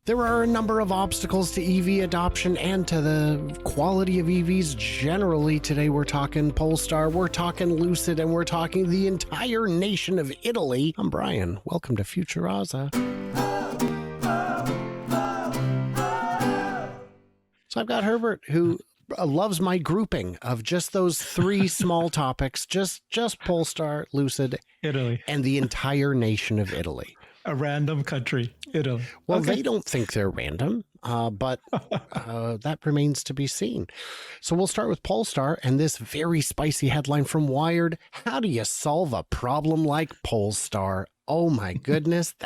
There are a number of obstacles to EV adoption and to the quality of EVs generally. Today we're talking Polestar, we're talking Lucid, and we're talking the entire nation of Italy. I'm Brian. Welcome to Futurazza. So I've got Herbert, who loves my grouping of just those three small topics, just Polestar, Lucid, Italy, and the entire nation of Italy. a random country, Italy. Well, Okay. They don't think they're random, but that remains to be seen. So we'll start with Polestar and this very spicy headline from Wired. How do you solve a problem like Polestar? Oh my goodness,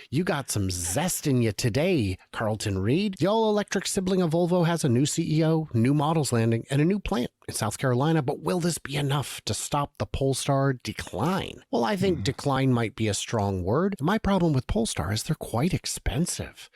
you got some zest in you today, Carlton Reed. The all-electric sibling of Volvo has a new CEO, new models landing, and a new plant in South Carolina, but will this be enough to stop the Polestar decline? Well, I think decline might be a strong word. My problem with Polestar is they're quite expensive.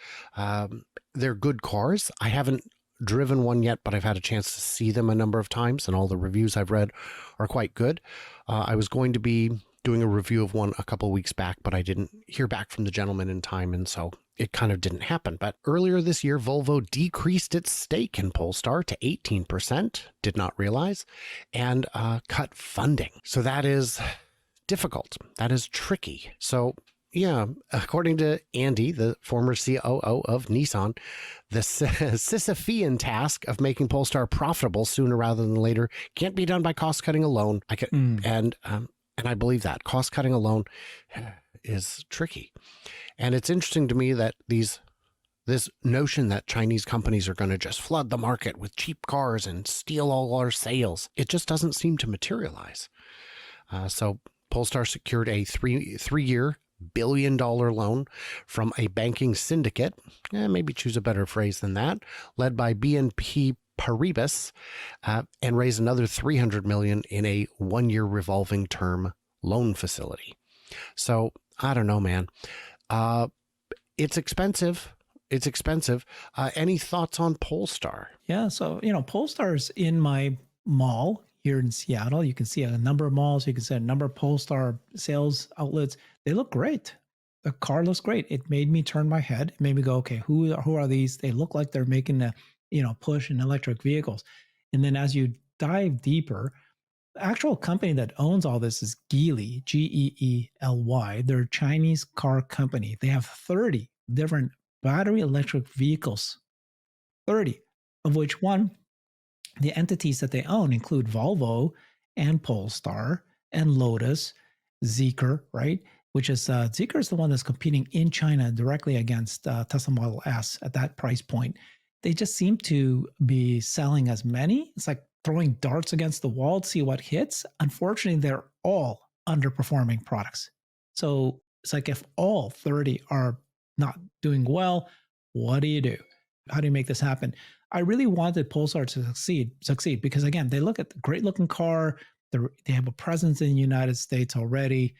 They're good cars. I haven't driven one yet, but I've had a chance to see them a number of times, and all the reviews I've read are quite good. I was going to be doing a review of one a couple of weeks back, but I didn't hear back from the gentleman in time, and so it kind of didn't happen. But earlier this year, Volvo decreased its stake in Polestar to 18%, did not realize, and cut funding. So that is difficult. That is tricky. So yeah, according to Andy, the former COO of Nissan, the Sisyphean task of making Polestar profitable sooner rather than later can't be done by cost cutting alone. And I believe that cost cutting alone is tricky. And it's interesting to me that this notion that Chinese companies are going to just flood the market with cheap cars and steal all our sales, it just doesn't seem to materialize. So Polestar secured a three-year billion-dollar loan from a banking syndicate, maybe choose a better phrase than that, led by BNP Paribas, and raised another $300 million in a one-year revolving term loan facility. So I don't know, man. It's expensive. It's expensive. Any thoughts on Polestar? Yeah, so, Polestar's in my mall here in Seattle. You can see a number of malls. You can see a number of Polestar sales outlets. They look great. The car looks great. It made me turn my head. It made me go, okay, who are these? They look like they're making a push in electric vehicles. And then as you dive deeper, the actual company that owns all this is Geely, Geely. They're a Chinese car company. They have 30 different battery electric vehicles, 30 of which the entities that they own include Volvo and Polestar and Lotus, Zeekr, right? Which is Zeekr is the one that's competing in China directly against Tesla Model S at that price point. They just seem to be selling as many. It's like throwing darts against the wall to see what hits. Unfortunately, they're all underperforming products. So it's like if all 30 are not doing well, what do you do? How do you make this happen? I really wanted Polestar to succeed because, again, they look at the great looking car. They have a presence in the United States already.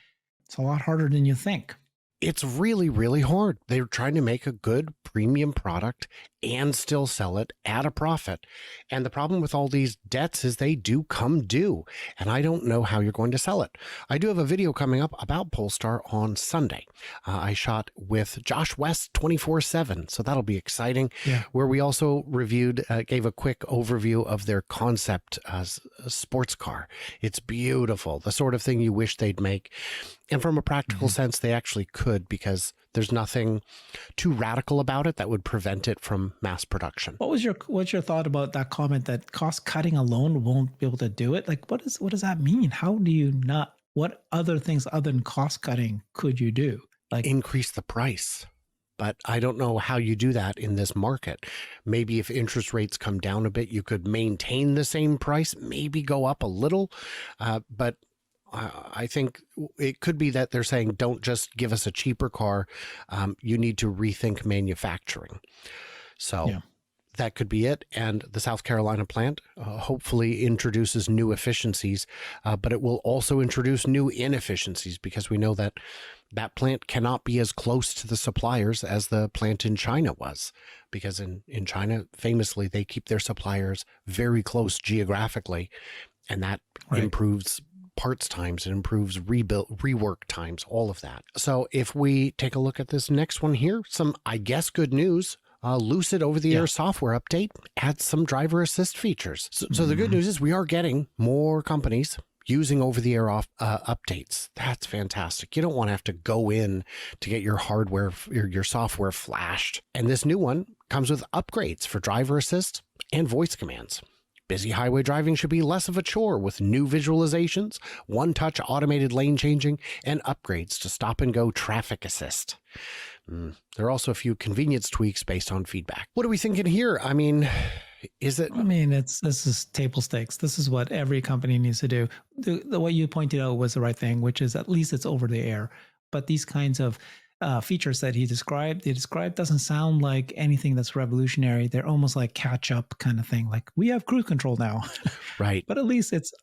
It's a lot harder than you think. It's really, really hard. They're trying to make a good premium product and still sell it at a profit. And the problem with all these debts is they do come due. And I don't know how you're going to sell it. I do have a video coming up about Polestar on Sunday. I shot with Josh West 24/7. So that'll be exciting. Yeah. Where we also gave a quick overview of their concept sports car. It's beautiful. The sort of thing you wish they'd make. And from a practical sense, they actually could, because there's nothing too radical about it that would prevent it from mass production. What's your thought about that comment that cost cutting alone won't be able to do it? Like, what does that mean? How do you not? What other things other than cost cutting could you do? Like increase the price. But I don't know how you do that in this market. Maybe if interest rates come down a bit, you could maintain the same price, maybe go up a little, but I think it could be that they're saying, don't just give us a cheaper car. You need to rethink manufacturing. So that could be it. And the South Carolina plant hopefully introduces new efficiencies, but it will also introduce new inefficiencies, because we know that that plant cannot be as close to the suppliers as the plant in China was, because in China, famously, they keep their suppliers very close geographically, and that improves parts times. It improves rework times, all of that. So if we take a look at this next one here, some, I guess, good news. Lucid over-the-air software update adds some driver assist features. So the good news is we are getting more companies using over-the-air updates. That's fantastic. You don't want to have to go in to get your hardware, your software flashed. And this new one comes with upgrades for driver assist and voice commands. Busy highway driving should be less of a chore with new visualizations, one-touch automated lane changing, and upgrades to stop-and-go traffic assist. There are also a few convenience tweaks based on feedback. What are we thinking here? I mean, is it? I mean, this is table stakes. This is what every company needs to do. The way you pointed out was the right thing, which is at least it's over the air. But these kinds of features that he described, doesn't sound like anything that's revolutionary. They're almost like catch up kind of thing. Like, we have cruise control now, right? But at least it's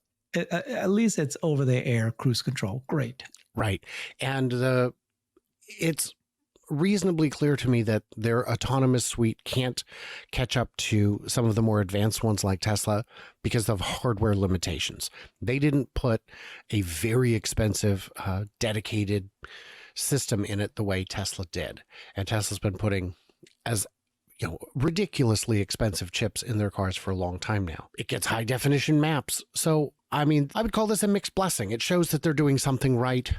over the air cruise control. Great, right? And it's reasonably clear to me that their autonomous suite can't catch up to some of the more advanced ones like Tesla because of hardware limitations. They didn't put a very expensive dedicated system in it the way Tesla did. And Tesla's been putting, as ridiculously expensive chips in their cars for a long time now. It gets high definition maps. So, I mean, I would call this a mixed blessing. It shows that they're doing something right,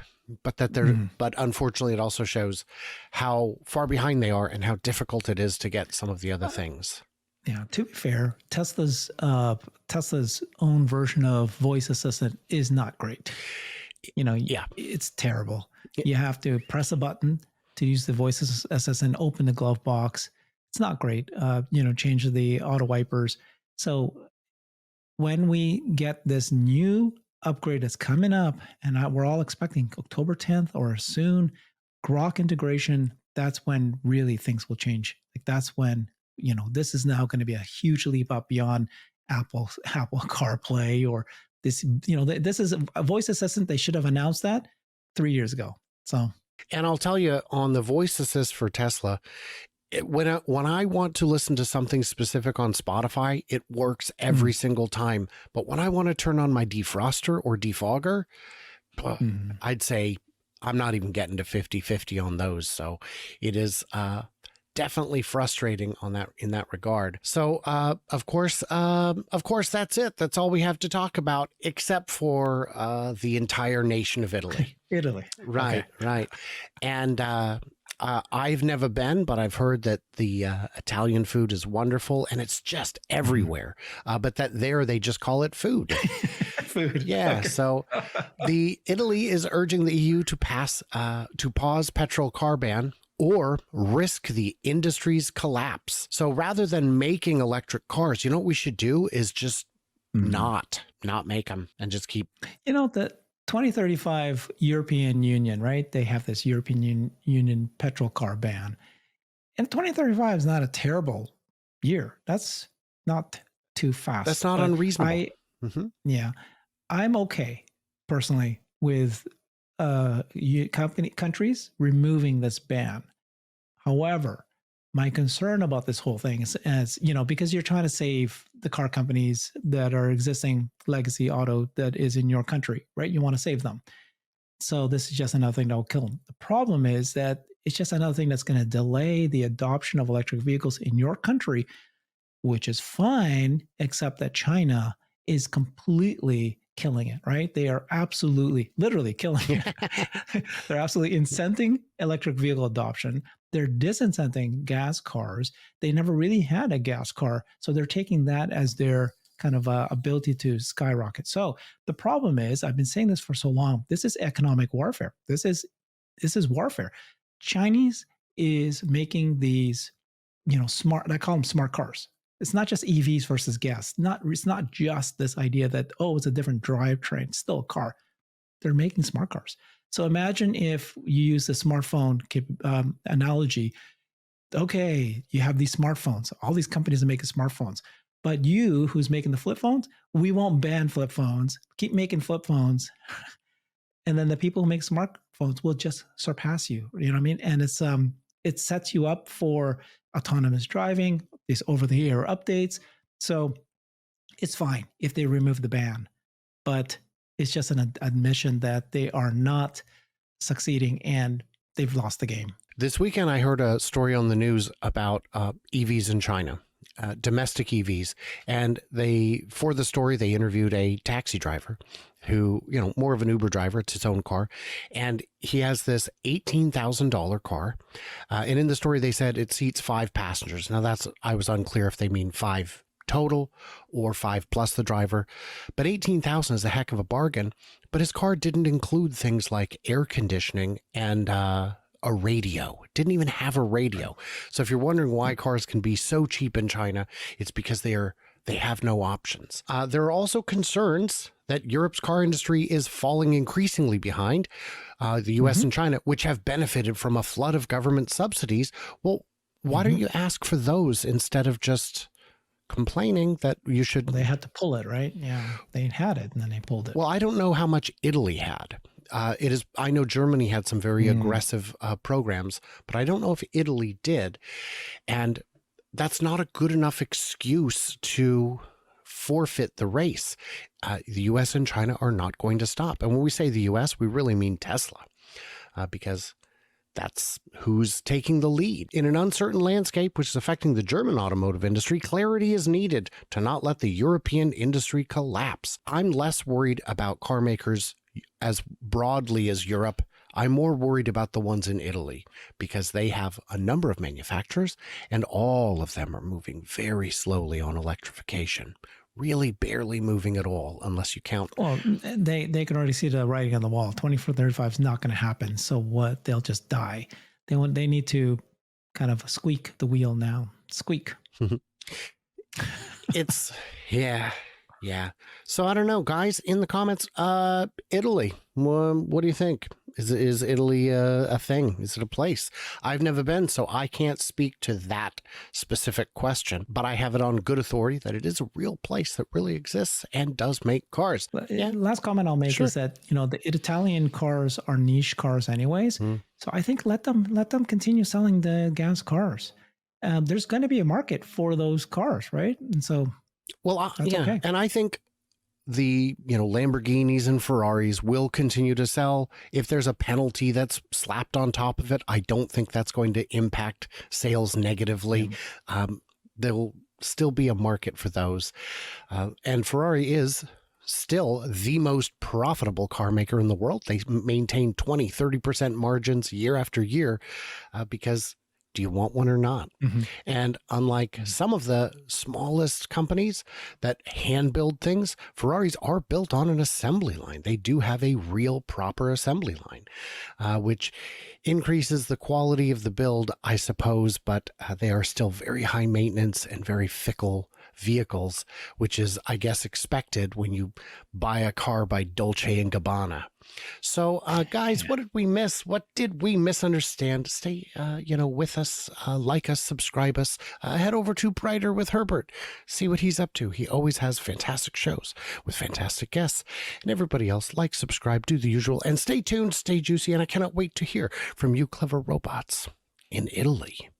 but that but unfortunately it also shows how far behind they are and how difficult it is to get some of the other things. Yeah, to be fair, Tesla's own version of voice assistant is not great. It's terrible. You have to press a button to use the voice assistant, open the glove box. It's not great. Change the auto wipers. So when we get this new upgrade that's coming up, and we're all expecting October 10th or soon, Grok integration, that's when really things will change. Like, that's when, this is now going to be a huge leap up beyond Apple CarPlay, or this, this is a voice assistant. They should have announced that 3 years ago. So, and I'll tell you, on the voice assist for Tesla, when I want to listen to something specific on Spotify, it works every single time. But when I want to turn on my defroster or defogger, I'd say I'm not even getting to 50-50 on those. So it is definitely frustrating in that regard. So of course, that's it. That's all we have to talk about, except for the entire nation of Italy. Italy. Right, okay. Right. And I've never been, but I've heard that the Italian food is wonderful and it's just everywhere. But that there they just call it food. Food. Yeah. Okay. So Italy is urging the EU to pause petrol car ban or risk the industry's collapse. So rather than making electric cars, what we should do is just not make them and just keep. The 2035 European Union, right? They have this European Union petrol car ban. And 2035 is not a terrible year. That's not too fast. That's not unreasonable. Yeah. I'm okay, personally, with countries removing this ban. However, my concern about this whole thing is, because you're trying to save the car companies that are existing legacy auto that is in your country, right? You want to save them. So this is just another thing that will kill them. The problem is that it's just another thing that's going to delay the adoption of electric vehicles in your country, which is fine, except that China is completely killing it, right? They are absolutely, literally killing it. They're absolutely incenting electric vehicle adoption. They're disincenting gas cars. They never really had a gas car, so they're taking that as their kind of ability to skyrocket. So the problem is, I've been saying this for so long, this is economic warfare. This is warfare. Chinese is making these, smart, I call them smart cars. It's not just EVs versus gas. It's not just this idea that, it's a different drivetrain, it's still a car. They're making smart cars. So imagine if you use the smartphone analogy. Okay, you have these smartphones. All these companies are making smartphones. But you, who's making the flip phones, we won't ban flip phones. Keep making flip phones. And then the people who make smartphones will just surpass you. You know what I mean? And it sets you up for autonomous driving, these over-the-air updates. So it's fine if they remove the ban. But It's just an admission that they are not succeeding and they've lost the game. This weekend, I heard a story on the news about EVs in China, domestic EVs. And for the story, they interviewed a taxi driver who, more of an Uber driver. It's his own car. And he has this $18,000 car. And in the story, they said it seats 5 passengers. Now, I was unclear if they mean 5 total or 5 plus the driver. But 18,000 is a heck of a bargain. But his car didn't include things like air conditioning and a radio. It didn't even have a radio. So if you're wondering why cars can be so cheap in China, it's because they have no options. There are also concerns that Europe's car industry is falling increasingly behind the U.S. and China, which have benefited from a flood of government subsidies. Well, why don't you ask for those instead of just complaining that you should? Well, they had to pull it, right? Yeah, they had it and then they pulled it. Well, I don't know how much Italy had. I know Germany had some very aggressive programs, but I don't know if Italy did. And that's not a good enough excuse to forfeit the race. The U.S. and China are not going to stop. And when we say the U.S., we really mean Tesla, because that's who's taking the lead. In an uncertain landscape, which is affecting the German automotive industry, clarity is needed to not let the European industry collapse. I'm less worried about car makers as broadly as Europe. I'm more worried about the ones in Italy because they have a number of manufacturers and all of them are moving very slowly on electrification. Really barely moving at all, unless you count. Well, they can already see the writing on the wall. 2435 is not going to happen. So what? They'll just die. They need to kind of squeak the wheel now. Squeak. Yeah. So I don't know, guys, in the comments, Italy, what do you think? Is Italy a thing? Is it a place? I've never been, so I can't speak to that specific question, but I have it on good authority that it is a real place that really exists and does make cars. Yeah. Last comment I'll make is that, the Italian cars are niche cars anyways. So I think let them continue selling the gas cars. There's going to be a market for those cars, right? And so okay. And I think the Lamborghinis and Ferraris will continue to sell. If there's a penalty that's slapped on top of it, I don't think that's going to impact sales negatively. There'll still be a market for those. And Ferrari is still the most profitable car maker in the world. They maintain 20-30% margins year after year because do you want one or not? And unlike some of the smallest companies that hand build things, Ferraris are built on an assembly line. They do have a real proper assembly line, which increases the quality of the build, I suppose, but they are still very high maintenance and very fickle vehicles, which is, I guess, expected when you buy a car by Dolce & Gabbana. So, guys, what did we miss? What did we misunderstand? Stay, with us, like us, subscribe us, head over to Brighter with Herbert, see what he's up to. He always has fantastic shows with fantastic guests, and everybody else, like, subscribe, do the usual, and stay tuned, stay juicy, and I cannot wait to hear from you clever robots in Italy.